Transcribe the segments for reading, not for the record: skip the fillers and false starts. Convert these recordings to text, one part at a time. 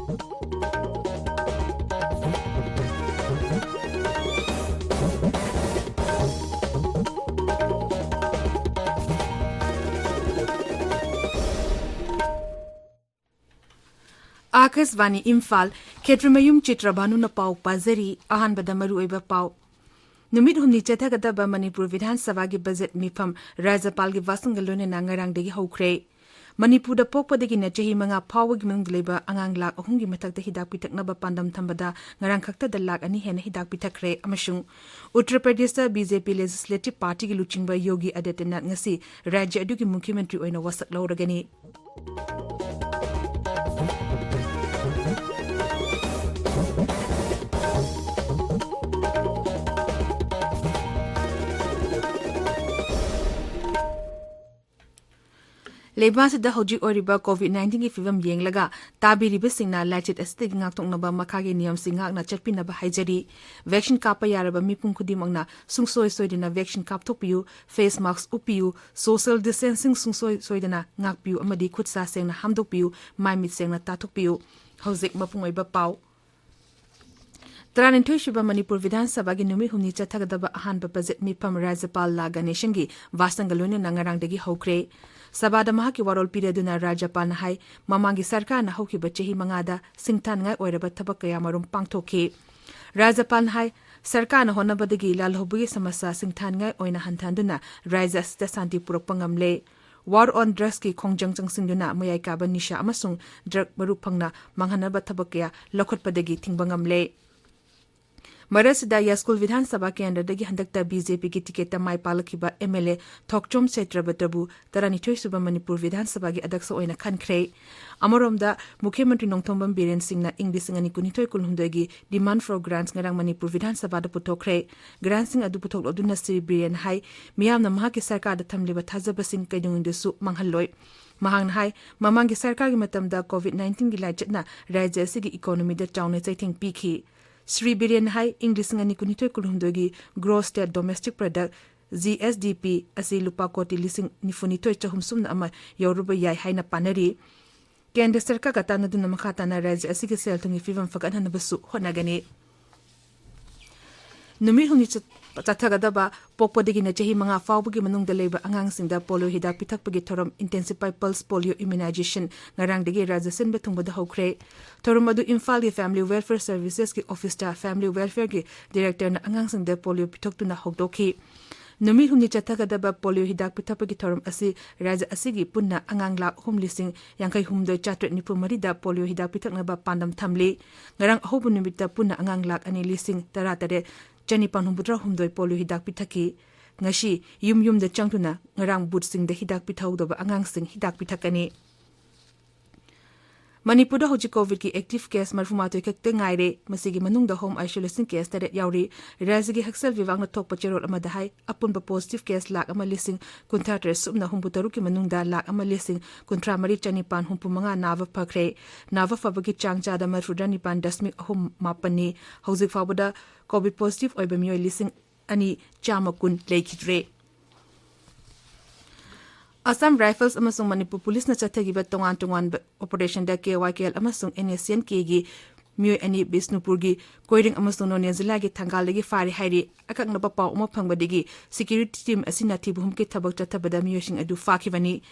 Akashvani Imphal Ksh.Chitrabhanu na pau pazari ahanbada maruoiba pau Numit humni chathagadaba Manipur Vidhan Sabha gi budget mifam Rajapal gi Wasangalone na ngarangdagi hokre Manipur da pokpadagi na chahi manga phawagi mangleba angang lak ahum gi mathakta hidak pitaknaba pandam thambada ngarang khakta da lak ani hena hidak pitakre amashung Uttar Pradesh da BJP Legislative Party gi luchingba Yogi Adityanath ngasi rajya adu gi mukhyamantri oina wasak lawragani Lebasida hojik oriba COVID-19 ki fivam yenglaga tabiriba singna lachit astig ngaktongnaba makagi niyam singakna chatpinaba haijari vaccine kapa yaraba mipum khudimangna sungsoi soidina vaccine kapthokpiu face mask upiu social distancing sungsoi soidina ngakpiu amadi khutsa sengna hamdokpiu maimit sengna tathokpiu hojik mapungoiba pau Tranintoi Shiba Manipur Vidhan Sabha gi numi humni chathagadaba ahanba budget mifam Rajapal la Ganeshan gi Wasangalone na ngarangdagi hokre Sabada mahaki warol pireduna Rajapal na hai mamangi sarkar na hokiba chahi mangada singtan ngai oiraba thabak kaya marum pangthoki Rajapal na hai sarkar na honabadagi lalhobugi samasa singtan ngai oina hanthanduna Raja asta santi purakpa ngamle War on drugs ki khongjang singduna mayai kaba nisha amasung drug maru phangna manghanaba thabak kaya lokhotpadagi thingba ngamle Marasida Yaskul Vidhan Sabha Kendradagi handakta BJP ki tiketa mai palakiba MLA Ksh.Chitrabhanu Taranithoi Suba Manipur Vidhan Sabha gi adaksa oina khankhre Amoromda Mukhyamantri Nongthombam Biren Singhna English ngani kunithoi kulhumdagi demand for grants ngarang Manipur Vidhan Sabha da puthokre grants sing adu puthok aduna Sri Biren hai miyamna mahaki sarkar da thamliba thajaba sing kaidungdesu manghalloi Mahang hai mamangi sarkar gi matamda COVID-19 gi lajatna rajya sigi economy da chaune chaiting pikhi Sri Biren hai English ngani kunithoi kulhumdogi gross state domestic product GSDP asi lupa koti lising nifunithoi chahumsumna ama yoruba yai haina panari Kendra sarkar katana duna makhata na rajya asigi sel tungi fivam fakanhana basu honagani Numi humni chathagadaba pokpadagi na chahi manga fawbugi manungda leba angangsingda polio hidak pithakpagi thoram intensify pulse polio immunization ngarangdagi rajasin bathungbada hokre thoram adu Imphal gi Family Welfare Services ki officer Family Welfare gi director na angangsingda polio pithoktuna hokdokhi Numi humni chathagadaba polio hidak pithakpagi thoram asi raja asigi punna angang lak humlising yangkai humdoi chatret nipumari da polio hidak pithaknaba pandam thamli ngarang ahobu numita punna angang lak ani lising taratare Chanipan humbudra humdoi polio hidak pithaki ngashi yum da changtuna ngarang but sing da hidak pithaudaba angang sing hidak pithakani Manipur da hoji COVID ki active case marfumatoi kakte ngaire masigi manung da home isolation case taret yauri rajigi haksal vivang na thokpa cherol amada hai apunba positive case lak ama lising kunthatre subna humbutaru ki manung da lak ama lising kunthra mari chanipan humpumanga nava phakre nava fabagi changcha da marfuda nipan dasmik ahum mapani hoji fawada COVID positive oiba mioi lising ani chama kun leikhitre Assam Rifles amasung Manipur Police na chathagiba tongan operation da KYKL amasung NSN gi mioi ani Bisnupur gi koiring amasung Nonien Zilla gi thangal gi fari hairi akakna pa paw uma phangbadigi security team asina thibhum ki thabak chathabada miosing adu fakhibani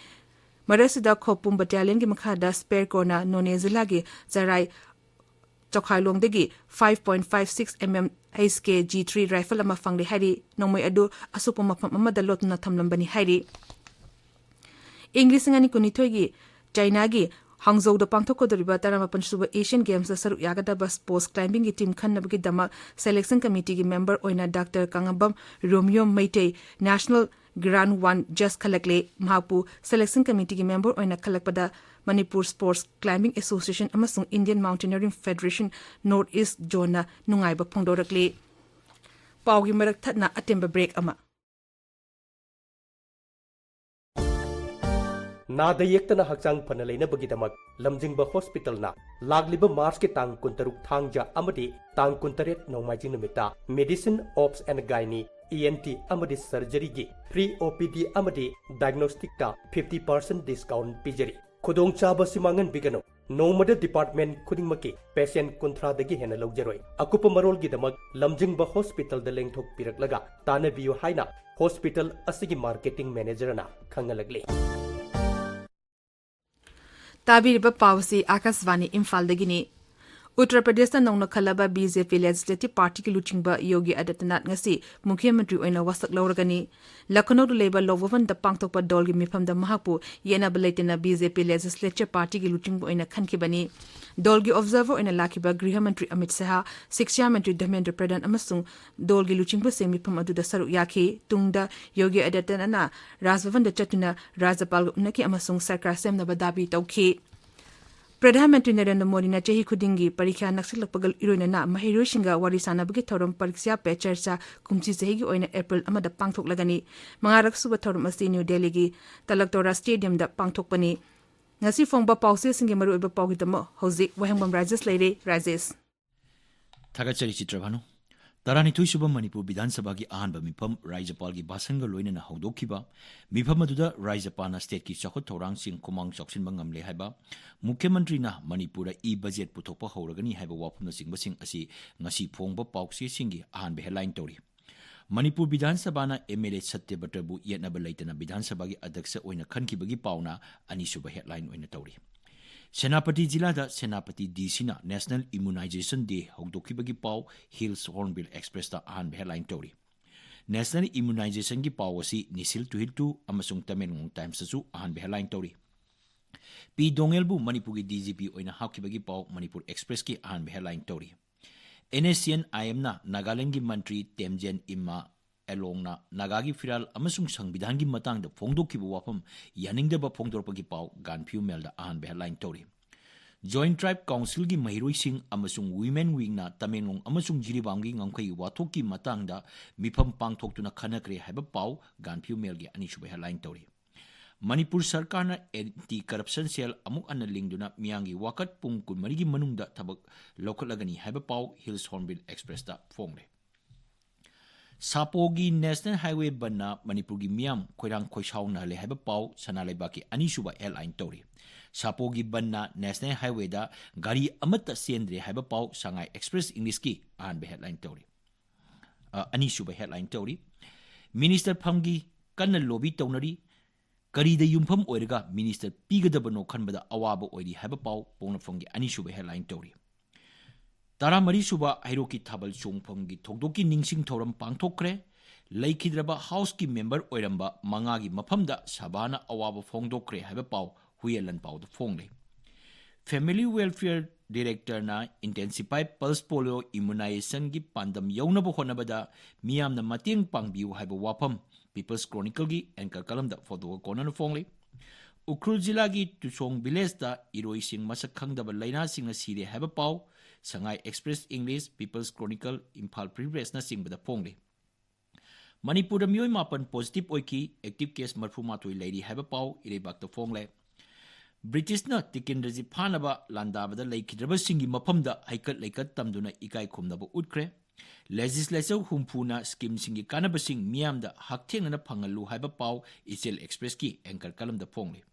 Marasida Khopum battalion gi makhada spare corner Nonien Zilla gi zarai Chokhailongdagi 5.56 mm HK G3 rifle ama fangde hairi nongmoi adu asupama pham amada lotna thamlambani hairi English ngani kunithoi gi China gi Hangzhou da pangthok doriba taramapan suba Asian Games da saru yagada bas post climbing gi team khannabi dama selection committee gi member oina Dr. Kangabam Romeo Maitei National Grand 1 just khalakle mahapu selection committee gi member oina khalakpada Manipur Sports Climbing Association amasung Indian Mountaineering Federation North East Zone nungaiba phongdorakle pawgi marak thatna atemba break ama Nada yektana hakchang panalaina bagidamak lamjingba hospital na lagliba March ke tang kuntaruk thangja amadi tang kuntaret nongmajing numita medicine ops and gynae ENT amadi surgery gi free OPD amadi diagnostic ta 50% discount pijari khudong chaba simangan bigano नोमद department खुदिंगमकी patient कुंथ्रादगी हेना लौजरोय अकुप मरोलगिदमक लमजिंगबा hospital द लेंथोक पिरकलगा तानबियो हाइना हॉस्पिटल असगी मार्केटिंग मैनेजरना खंगलगले ताबीरिबा पावसी आकाशवाणी इम्फालदगिनी उत्तर प्रदेश नौना खलबा बीजेपी लेजिस्लेटिव पार्टी की लुचिंगबा योगी आदित्यनाथ ngasi मुख्यमंत्री ओइना वसक लौरगनी लखनऊ लेबर लोववन द पांगतोकपा दल की मिफम द महापु येना बलेटेना बीजेपी लेजिस्लेटिव पार्टी की लुचिंगबा ओइना खनखिबनी दल की ऑब्जर्वर ओइना लाखिबा गृह मंत्री अमित शाह शिक्षा मंत्री धर्मेंद्र प्रधान अमसुंग दल की लुचिंगबा से मिफम अदुदा सरुक याखि तुंगदा योगी आदित्यनाथना राजभवन द चतुना राज्यपाल उनकी अमसुंग सरकार सेमनबा दाबी तौखि प्रधानमंत्री नरेंद्र मोदी ने चाही खुदिंगी परीक्षा नक्सलपगल इरोइना महिरोसिंगा वारी सानबगी थौरम परीक्षा पे चर्चा कुमची चहीगी ओइना अप्रैल अमदा पांगथोकलगनी मंगारक सुब थौरम असि न्यू दिल्ली की तलकतोरा स्टेडियम दा पांगथोकपनी ngasi फोंगबा पाउसे सिंगे मरुइबा पाउगिदम हौजिक वहेंगबम राजेश लेरे Rajesh Ksh.Chitrabhanu Taranithui Suba Manipur Vidan Sabha ki ahanba mifam Rajapal ki basanga loinana haudokiba mifam aduda Rajapalna state ki chakot thorang sing kumang choksinba ngamle haiba Mukhyamantri na Manipura budget puthokpa hauragani haiba wapumna singba sing asi ngasi phongba paukse singi ahanba headline tori Manipur Vidan Sabha na MLA Satyabhatrabu yetnaba laitana Vidan Sabha ki adaksa oina khankibagi pauna ani suba headline oina tori Senapati Jilada Senapati DC na National Immunization Day hogdokibagi pau Hills Hornbill Express ta ahan headline tori. National Immunization gi pau asi nisil tuhiltu amasung Tamenglong Times su ahan headline tori. P Dongelbu Manipur gi DGP oina hakibagi pau Manipur Express ki ahan headline tori. NSCN IM na Nagaland gi Mantri Temjen Imma along na Nagagi Firal amasung Sangbidhan gi matang da phongdokibu wapam yaningdaba phongdorpagi pau Ganpyu Mel da ahan headline tori. Joint Tribe Council gi mahiroi sing amasung Women Wing na Tamenglong amasung Jiribam gi ngangkai wathok ki matang da mifam pangthoktuna khanakre haiba pau Ganpyu Mel gi ani suba headline tori. Manipur Sarkar na anti-corruption cell amuk anna lingduna miyangi wakat pung kunmari gi manungda thabak lokalagani haiba pau Hills Hornbill Express da phongle. Sapogi National Highway banna Manipur gi miyam khoirang khoisau na le haiba pau sanalaiba ki ani suba headline tori. Sapogi banna National Highway da gari amata sendre haiba pau Shanghai Express English ki ahan headline tori. Ani suba headline tori. Minister Phamgi kanna lobby taunari kari da yumpham oiraga Minister pigadabano khanbada awaba oiri haiba pau ponafamgi ani suba headline tori. Taramari suba Hiroki Thabal Chongphamgi Thogdoki Ningsing Thoram Pangthokre Laikhidraba House ki member oiramba mangagi maphamda Sabana awaba phongdokre haiba pau Huyelan pau the phongle. Family Welfare Director na intensify pulse polio immunization gi pandam yaunaba honabada miyam na mating pangbiu haiba wapam People's Chronicle gi anchor kalam da photo corner phongle. Ukrul Jila gi Tusong Village da iroi sing masak khangdaba laina sing na sire haiba pau Shanghai Express English People's Chronicle Imphal Free Press na singbada phongle. Manipur da miyoi mapan positive oiki active case marfu matoi lady haiba pau irebak da phongle. British na Tikindraji Phanaba Landabada Laikhidraba Singi Mapamda Haikat Laikat Tamduna Ikai Kumnaba Utkre Legislature Humpuna Scheme Singi Kanaba Sing Miamda Hakteng na Pangalu Haiba Pau Isil Express ki anchor kalam da phongle.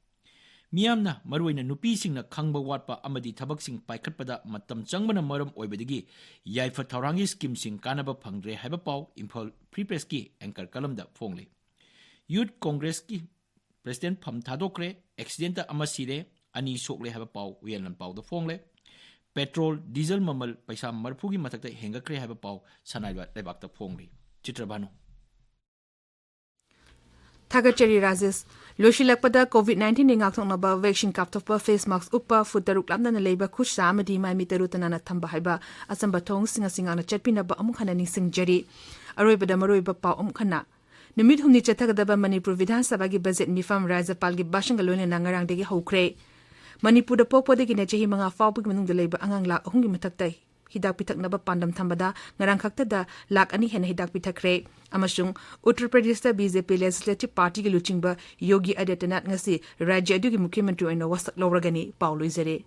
Miamna Maruina Nupi Sing na Kangba Watpa Amadi Tabak Sing Paikatpada Matam Changbana Maram Oibadigi Yaifa Taurangi Scheme Sing Kanaba Pangre Haiba Pau Imphal Free Press ki anchor kalam da phongle. Youth Congress ki President Pham Thadokre accident amasire ani sokle haba pau uyalan pau da phongle petrol diesel mamal paisa marphugi mathakta hengakre haba pau sanaiba lebak da phongle Chitrabhanu Thagachari Rajesh Loshilakpada COVID-19 ni ngakthongnaba vaccine kapthokpa face mask uppa futaruk lamna leiba khusha amadi mai mitarutana na thamba haiba asamba thong singa na chatpinaba amuk khana ning jari aroibada maroiba pau khana Numit humni chathagadaba Manipur Vidhan Sabha ki budget mifam Rajapal ki bashangalone nangarang degi hokre Manipur da popode ki nechahi manga fawpik manung da leiba angang lak ahungi mathaktai hidak pitaknaba pandam thambada ngarang khakta da lak ani hen hidak pitakre amasung Uttar Pradesh da BJP Legislative Party ki luchingba Yogi Adityanath ngasi rajya adu ki mukhyamantri oina wasak lawragani Paulo Izere